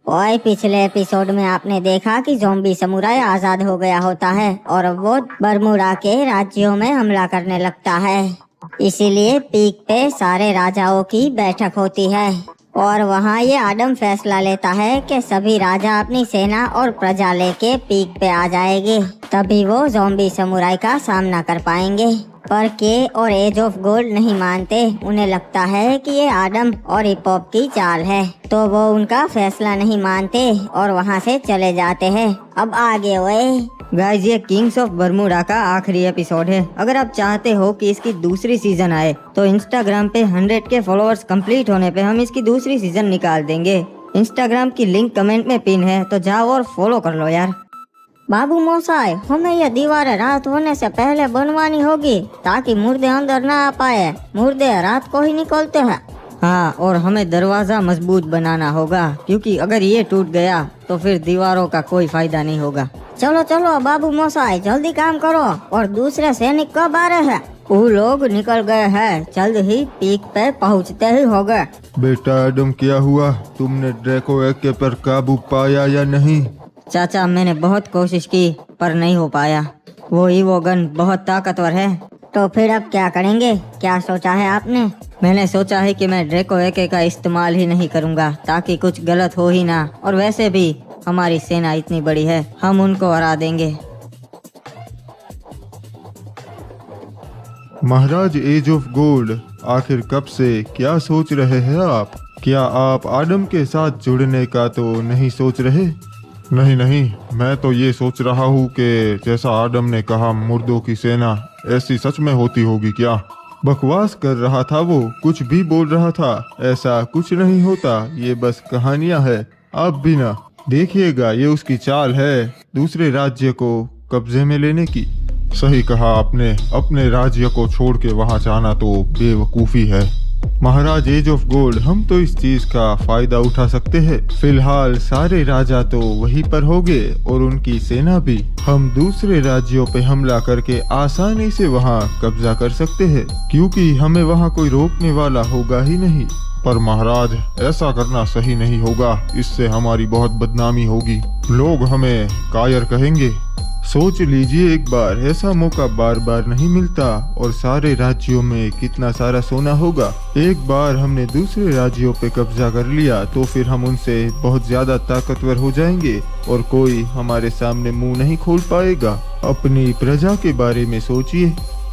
ओए, पिछले एपिसोड में आपने देखा कि ज़ॉम्बी समुराई आजाद हो गया होता है और अब वो बरमूडा के राज्यों में हमला करने लगता है। इसीलिए पीक पे सारे राजाओं की बैठक होती है और वहाँ ये आडम फैसला लेता है कि सभी राजा अपनी सेना और प्रजा लेके पीक पे आ जाएंगे, तभी वो ज़ॉम्बी समुराई का सामना कर पाएंगे। पर के और एज ऑफ गोल्ड नहीं मानते। उन्हें लगता है कि ये आडम और हिपहॉप की चाल है, तो वो उनका फैसला नहीं मानते और वहाँ से चले जाते हैं। अब आगे हुए गाइस, ये किंग्स ऑफ बरमूडा का आखिरी एपिसोड है। अगर आप चाहते हो कि इसकी दूसरी सीजन आए तो इंस्टाग्राम पे 100 के फॉलोअर्स कंप्लीट होने पे हम इसकी दूसरी सीजन निकाल देंगे। इंस्टाग्राम की लिंक कमेंट में पिन है, तो जाओ और फॉलो कर लो यार। बाबू मोसाई, हमें ये दीवारें रात होने से पहले बनवानी होगी ताकि मुर्दे अंदर ना आ पाए। मुर्दे रात को ही निकलते हैं। हाँ, और हमें दरवाजा मजबूत बनाना होगा, क्योंकि अगर ये टूट गया तो फिर दीवारों का कोई फायदा नहीं होगा। चलो चलो बाबू मोसाई, जल्दी काम करो। और दूसरे सैनिक कब आ रहे हैं? वो लोग निकल गए हैं, जल्द ही पीक पे पहुँचते ही होगा। बेटा एडम, क्या हुआ? तुमने ड्रैको एके पर काबू पाया या नहीं? चाचा, मैंने बहुत कोशिश की पर नहीं हो पाया। वो ईवो गन बहुत ताकतवर है। तो फिर अब क्या करेंगे? क्या सोचा है आपने? मैंने सोचा है कि मैं ड्रैको एके का इस्तेमाल ही नहीं करूंगा ताकि कुछ गलत हो ही ना। और वैसे भी हमारी सेना इतनी बड़ी है, हम उनको हरा देंगे। महाराज एज ऑफ गोल्ड, आखिर कब से क्या सोच रहे हैं आप? क्या आप आडम के साथ जुड़ने का तो नहीं सोच रहे? नहीं नहीं, मैं तो ये सोच रहा हूँ कि जैसा आडम ने कहा मुर्दों की सेना, ऐसी सच में होती होगी क्या? बकवास कर रहा था वो, कुछ भी बोल रहा था। ऐसा कुछ नहीं होता, ये बस कहानियां है। आप भी ना देखिएगा, ये उसकी चाल है दूसरे राज्य को कब्जे में लेने की। सही कहा आपने, अपने राज्य को छोड़ के वहाँ जाना तो बेवकूफ़ी है। महाराज एज ऑफ गोल्ड, हम तो इस चीज का फायदा उठा सकते हैं। फिलहाल सारे राजा तो वहीं पर होंगे और उनकी सेना भी। हम दूसरे राज्यों पे हमला करके आसानी से वहाँ कब्जा कर सकते हैं, क्योंकि हमें वहाँ कोई रोकने वाला होगा ही नहीं। पर महाराज, ऐसा करना सही नहीं होगा, इससे हमारी बहुत बदनामी होगी। लोग हमें कायर कहेंगे। सोच लीजिए एक बार, ऐसा मौका बार बार नहीं मिलता और सारे राज्यों में कितना सारा सोना होगा। एक बार हमने दूसरे राज्यों पे कब्जा कर लिया तो फिर हम उनसे बहुत ज्यादा ताकतवर हो जाएंगे और कोई हमारे सामने मुंह नहीं खोल पाएगा। अपनी प्रजा के बारे में सोचिए।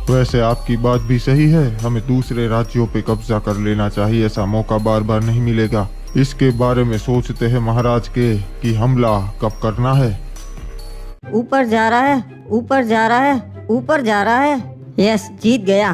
वैसे आपकी बात भी सही है, हमें दूसरे राज्यों पे कब्जा कर लेना चाहिए, ऐसा मौका बार बार नहीं मिलेगा। इसके बारे में सोचते हैं महाराज के कि हमला कब करना है। ऊपर जा रहा है, ऊपर जा रहा है, ऊपर जा रहा है। यस, जीत गया।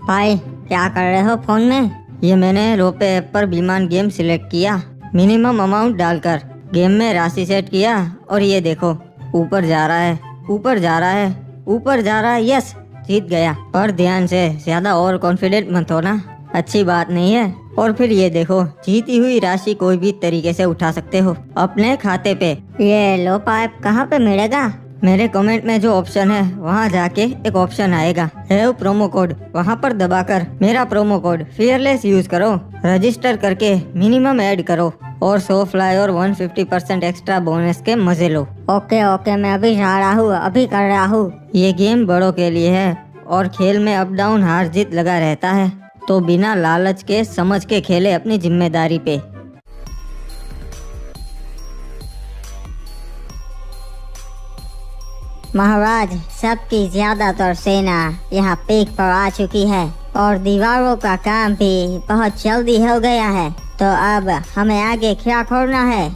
भाई, क्या कर रहे हो फोन में? ये मैंने रोपे ऐप पर विमान गेम सिलेक्ट किया, मिनिमम अमाउंट डालकर गेम में राशि सेट किया और ये देखो, ऊपर जा रहा है, ऊपर जा रहा है, ऊपर जा रहा है। यस, जीत गया। पर ध्यान से, ज्यादा ओवर कॉन्फिडेंट मत होना, अच्छी बात नहीं है। और फिर ये देखो, जीती हुई राशि कोई भी तरीके से उठा सकते हो अपने खाते पे। ये लो पाइप कहाँ पे मिलेगा? मेरे कमेंट में जो ऑप्शन है वहाँ जाके एक ऑप्शन आएगा, हैव प्रोमो कोड, वहाँ पर दबाकर मेरा प्रोमो कोड फियरलेस यूज करो, रजिस्टर करके मिनिमम ऐड करो और सो फ्लाई और 150% एक्स्ट्रा बोनस के मजे लो। ओके ओके, मैं अभी जा रहा हूँ, अभी कर रहा हूँ। ये गेम बड़ों के लिए है और खेल में अप डाउन हार जीत लगा रहता है, तो बिना लालच के समझ के खेले अपनी जिम्मेदारी पे। महाराज, सबकी ज्यादातर सेना यहाँ पीक पर आ चुकी है और दीवारों का काम भी बहुत जल्दी हो गया है, तो अब हमें आगे क्या करना है?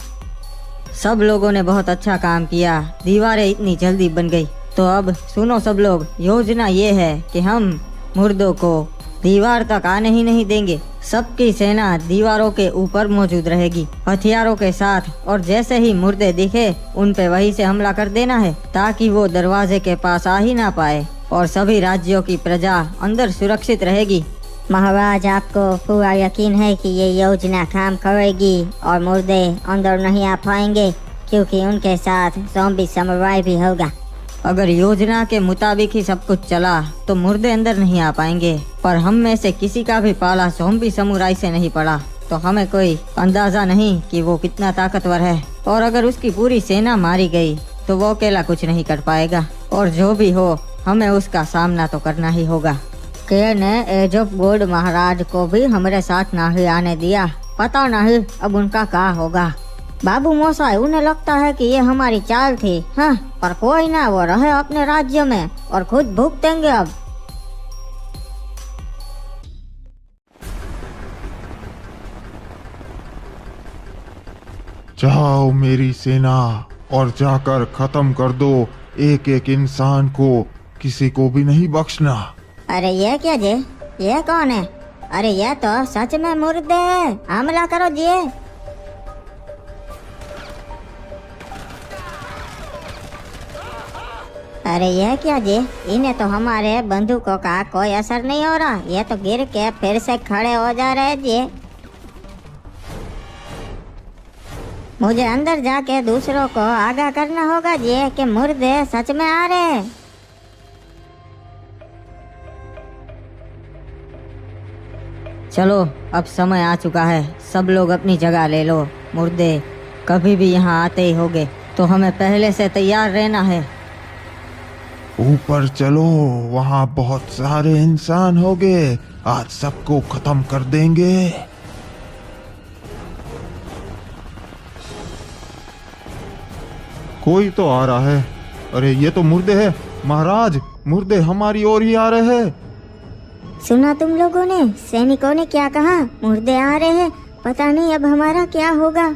सब लोगों ने बहुत अच्छा काम किया, दीवारें इतनी जल्दी बन गई। तो अब सुनो सब लोग, योजना ये है कि हम मुर्दों को दीवार तक आने ही नहीं देंगे। सबकी सेना दीवारों के ऊपर मौजूद रहेगी हथियारों के साथ, और जैसे ही मुर्दे दिखे उन पे वहीं से हमला कर देना है ताकि वो दरवाजे के पास आ ही ना पाए और सभी राज्यों की प्रजा अंदर सुरक्षित रहेगी। महाराज, आपको पूरा यकीन है कि ये योजना काम करेगी और मुर्दे अंदर नहीं आ पाएंगे, क्योंकि उनके साथ ज़ॉम्बी समुराई भी होगा? अगर योजना के मुताबिक ही सब कुछ चला तो मुर्दे अंदर नहीं आ पाएंगे, पर हम में से किसी का भी पाला ज़ॉम्बी समुराई से नहीं पड़ा। तो हमें कोई अंदाजा नहीं कि वो कितना ताकतवर है। और अगर उसकी पूरी सेना मारी गई तो वो अकेला कुछ नहीं कर पाएगा। और जो भी हो, हमें उसका सामना तो करना ही होगा। के ने एज ऑफ गोल्ड महाराज को भी हमारे साथ नहीं आने दिया। पता नहीं अब उनका क्या होगा। बाबू मोसाई, उन्हें लगता है कि ये हमारी चाल थी। हाँ, पर कोई ना, वो रहे अपने राज्य में और खुद भुगतेंगे अब। जाओ मेरी सेना और जाकर खत्म कर दो एक एक इंसान को, किसी को भी नहीं बख्शना। अरे ये क्या जी, ये कौन है? अरे ये तो सच में मुर्दे है। हमला करो जी। अरे ये क्या जी, इन्हें तो हमारे बंदूकों का कोई असर नहीं हो रहा। ये तो गिर के फिर से खड़े हो जा रहे जी। मुझे अंदर जाके दूसरों को आगाह करना होगा जी कि मुर्दे सच में आ रहे हैं। चलो, अब समय आ चुका है, सब लोग अपनी जगह ले लो। मुर्दे कभी भी यहाँ आते ही होंगे, तो हमें पहले से तैयार रहना है। ऊपर चलो, वहाँ बहुत सारे इंसान होंगे, आज सबको खत्म कर देंगे। कोई तो आ रहा है। अरे ये तो मुर्दे है महाराज, मुर्दे हमारी ओर ही आ रहे हैं। सुना तुम लोगों ने? सैनिकों ने क्या कहा? मुर्दे आ रहे हैं। पता नहीं अब हमारा क्या होगा।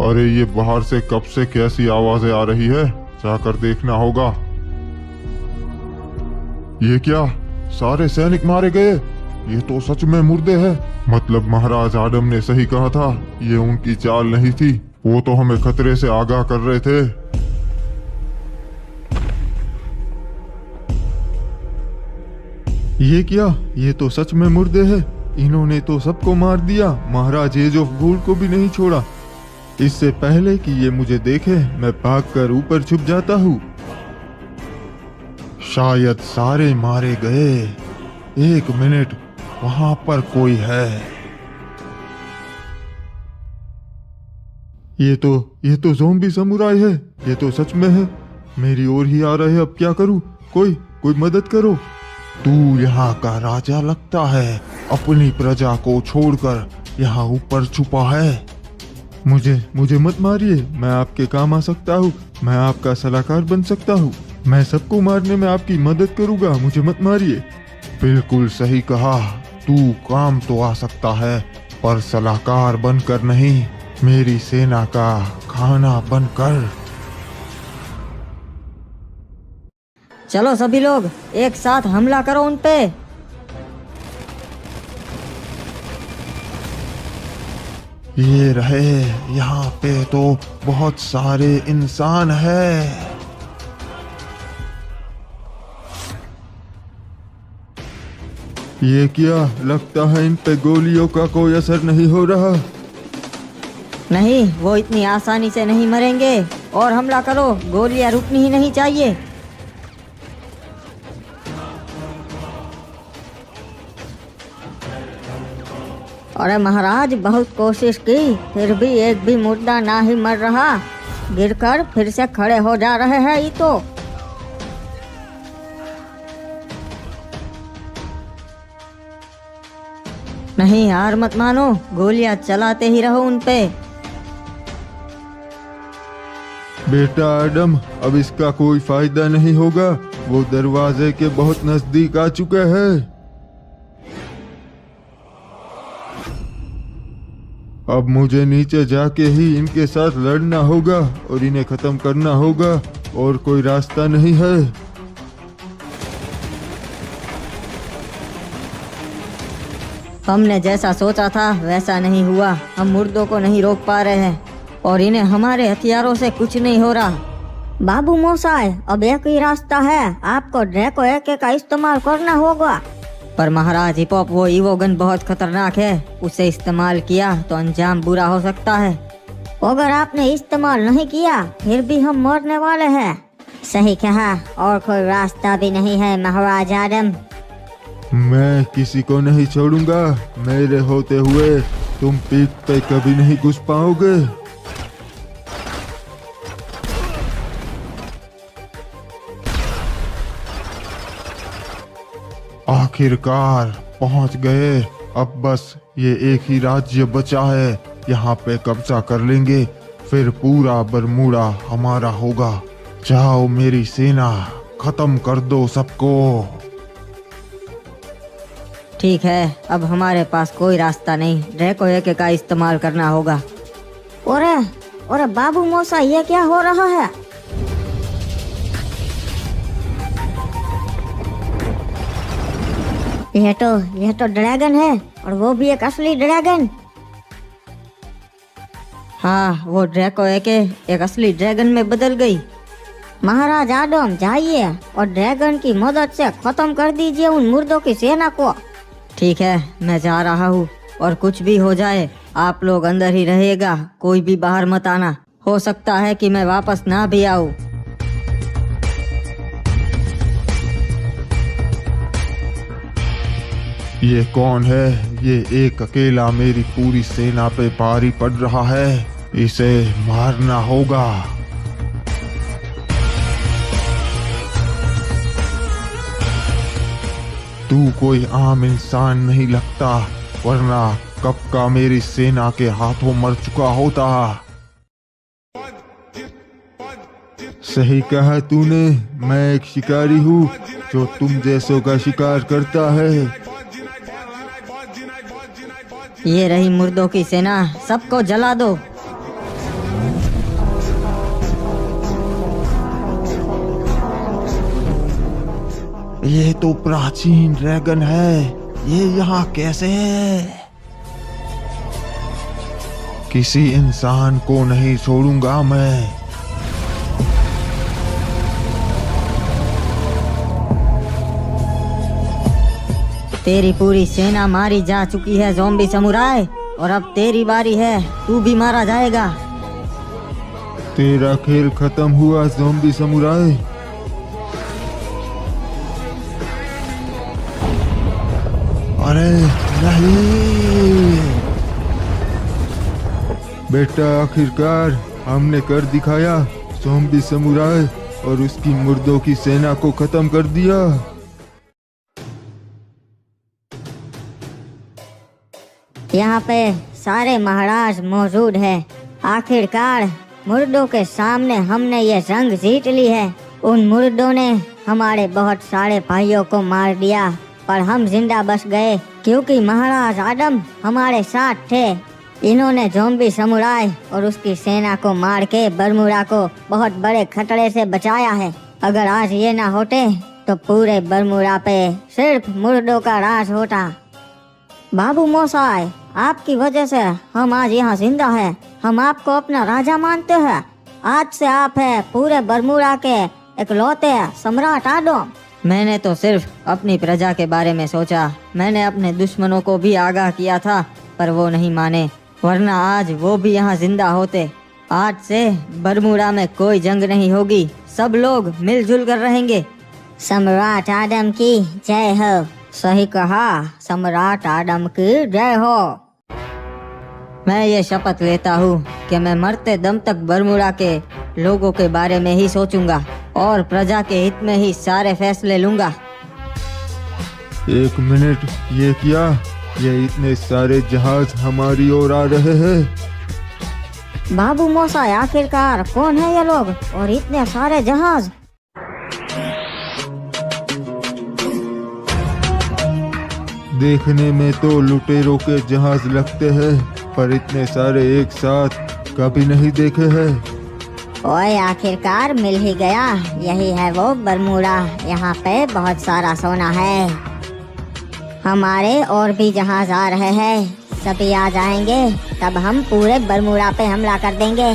अरे ये बाहर से कब से कैसी आवाजें आ रही है, जाकर देखना होगा। ये क्या, सारे सैनिक मारे गए? ये तो सच में मुर्दे हैं। मतलब महाराज आदम ने सही कहा था, ये उनकी चाल नहीं थी, वो तो हमें खतरे से आगाह कर रहे थे। ये क्या, ये तो सच में मुर्दे हैं। इन्होंने तो सबको मार दिया, महाराज एज ऑफ गोल्ड को भी नहीं छोड़ा। इससे पहले कि ये मुझे देखे, मैं भागकर ऊपर छुप जाता हूँ। शायद सारे मारे गए। एक मिनट, वहां पर कोई है। ये तो ज़ॉम्बी समुराई है। ये तो सच में है, मेरी ओर ही आ रहे। अब क्या करूं? कोई मदद करो। तू यहाँ का राजा लगता है, अपनी प्रजा को छोड़कर यहाँ ऊपर छुपा है। मुझे मत मारिए, मैं आपके काम आ सकता हूँ। मैं आपका सलाहकार बन सकता हूँ। मैं सबको मारने में आपकी मदद करूँगा, मुझे मत मारिए। बिल्कुल सही कहा, तू काम तो आ सकता है, पर सलाहकार बनकर नहीं, मेरी सेना का खाना बनकर। चलो सभी लोग एक साथ हमला करो उन पे। ये रहे, यहाँ पे तो बहुत सारे इंसान हैं। ये क्या, लगता है इन पे गोलियों का कोई असर नहीं हो रहा। नहीं, वो इतनी आसानी से नहीं मरेंगे। और हमला करो, गोलियां रुकनी ही नहीं चाहिए। अरे महाराज, बहुत कोशिश की, फिर भी एक भी मुर्दा ना ही मर रहा। गिरकर फिर से खड़े हो जा रहे हैं ये तो। नहीं, हार मत मानो, गोलियां चलाते ही रहो उन पे। बेटा आदम, अब इसका कोई फायदा नहीं होगा। वो दरवाजे के बहुत नजदीक आ चुके हैं। अब मुझे नीचे जाके ही इनके साथ लड़ना होगा और इन्हें खत्म करना होगा, और कोई रास्ता नहीं है। हमने जैसा सोचा था वैसा नहीं हुआ। हम मुर्दों को नहीं रोक पा रहे हैं और इन्हें हमारे हथियारों से कुछ नहीं हो रहा। बाबू मोसाई, अब एक ही रास्ता है, आपको ड्रैको एके का इस्तेमाल करना होगा। पर महाराज हिपॉप, वो ईवोगन बहुत खतरनाक है, उसे इस्तेमाल किया तो अंजाम बुरा हो सकता है। अगर आपने इस्तेमाल नहीं किया फिर भी हम मरने वाले हैं। सही कहा, और कोई रास्ता भी नहीं है महाराज आदम। मैं किसी को नहीं छोड़ूंगा। मेरे होते हुए तुम पीक पे कभी नहीं घुस पाओगे। आखिरकार पहुंच गए। अब बस ये एक ही राज्य बचा है, यहाँ पे कब्जा कर लेंगे, फिर पूरा बरमूडा हमारा होगा। जाओ मेरी सेना, खत्म कर दो सबको। ठीक है, अब हमारे पास कोई रास्ता नहीं, ड्रैको एके का इस्तेमाल करना होगा। ओरे बाबू मौसा, ये क्या हो रहा है? यह तो ड्रैगन है, और वो भी एक असली ड्रैगन। हाँ, वो ड्रैको एके एक असली ड्रैगन में बदल गई। महाराज आडम, जाइए और ड्रैगन की मदद से खत्म कर दीजिए उन मुर्दों की सेना को। ठीक है, मैं जा रहा हूँ, और कुछ भी हो जाए आप लोग अंदर ही रहिएगा, कोई भी बाहर मत आना। हो सकता है कि मैं वापस ना भी आऊँ। ये कौन है? ये एक अकेला मेरी पूरी सेना पे भारी पड़ रहा है, इसे मारना होगा। तू कोई आम इंसान नहीं लगता, वरना कब का मेरी सेना के हाथों मर चुका होता। सही कहा तूने, मैं एक शिकारी हूँ जो तुम जैसों का शिकार करता है। ये रही मुर्दों की सेना, सबको जला दो। ये तो प्राचीन ड्रैगन है, ये यहाँ कैसे है? किसी इंसान को नहीं छोड़ूंगा मैं। तेरी पूरी सेना मारी जा चुकी है ज़ॉम्बी समुराय, और अब तेरी बारी है, तू भी मारा जाएगा। तेरा खेल खत्म हुआ ज़ॉम्बी समुराय। अरे नहीं बेटा, आखिरकार हमने कर दिखाया। ज़ॉम्बी समुराय और उसकी मुर्दों की सेना को खत्म कर दिया। यहाँ पे सारे महाराज मौजूद हैं। आखिरकार मुर्दों के सामने हमने ये जंग जीत ली है। उन मुर्दों ने हमारे बहुत सारे भाइयों को मार दिया, पर हम जिंदा बच गए क्योंकि महाराज आडम हमारे साथ थे। इन्होंने ज़ॉम्बी समुराय और उसकी सेना को मार के बरमूडा को बहुत बड़े खतरे से बचाया है। अगर आज ये ना होते तो पूरे बरमूडा पे सिर्फ मुर्दों का राज होता। बाबू मोसाई, आपकी वजह से हम आज यहाँ जिंदा हैं। हम आपको अपना राजा मानते हैं। आज से आप है पूरे बरमूडा के इकलौते सम्राट आडम। मैंने तो सिर्फ अपनी प्रजा के बारे में सोचा। मैंने अपने दुश्मनों को भी आगाह किया था, पर वो नहीं माने, वरना आज वो भी यहाँ जिंदा होते। आज से बरमूडा में कोई जंग नहीं होगी, सब लोग मिलजुल कर रहेंगे। सम्राट आडम की जय हो। सही कहा, सम्राट आडम की जय हो। मैं ये शपथ लेता हूँ कि मैं मरते दम तक बरमूडा के लोगों के बारे में ही सोचूंगा और प्रजा के हित में ही सारे फैसले लूंगा। एक मिनट, ये क्या? ये इतने सारे जहाज हमारी ओर आ रहे हैं। बाबू मोसा, आखिरकार कौन है ये लोग और इतने सारे जहाज? देखने में तो लुटेरों के जहाज लगते हैं, पर इतने सारे एक साथ कभी नहीं देखे हैं। ओए, आखिरकार मिल ही गया। यही है वो बरमूडा। यहाँ पे बहुत सारा सोना है। हमारे और भी जहाज आ रहे हैं, सभी आ जाएंगे तब हम पूरे बरमूडा पे हमला कर देंगे।